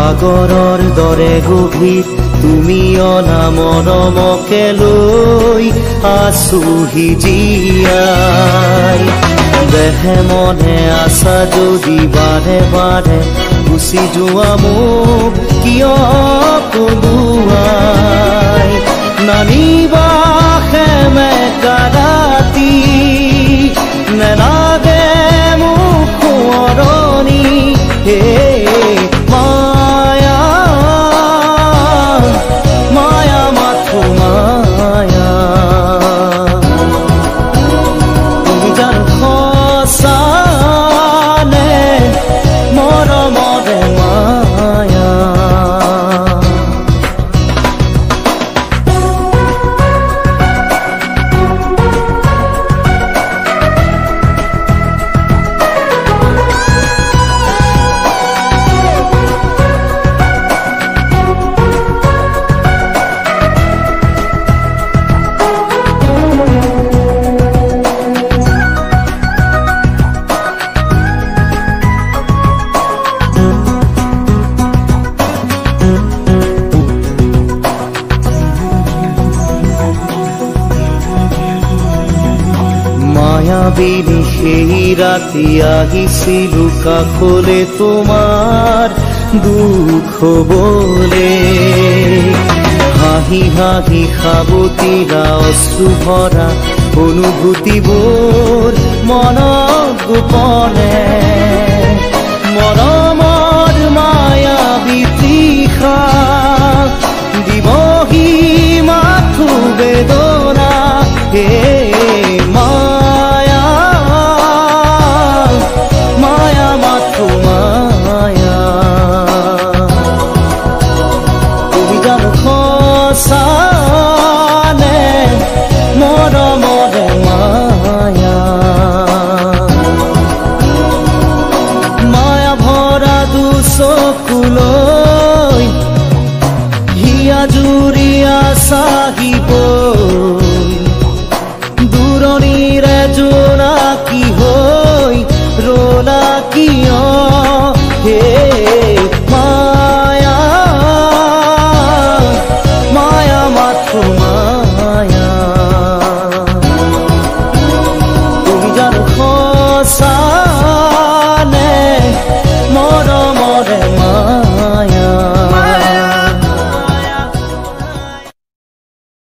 সাগৰৰ দৰে গভীৰ তুমি অনামনমকে লৈ আছোহি জীয়াই দেহে মনে আছা যদি বাৰে বাৰে গুচি যোৱা মোক কিয় কলোৱাই নানিবা সেমেকা ৰাতি নেলাগে মোক সোঁৱৰণি হে মায়া মায়া মাথো মায়া তুমি জানো সঁচানে মৰমৰে মায়া মায়াবিনী সেই ৰাতি আহিছিলো কাষলে তোমাৰ দুখ হবলে হাঁহি হাঁহি সাবতিৰা অশ্ৰু ভৰা অনুভূতিবোৰ মনত গোপনে মৰমৰ মায়াবী তৃষা দিবহি মাথো বেদনা হে চকুলৈ হিয়া জুৰি আছা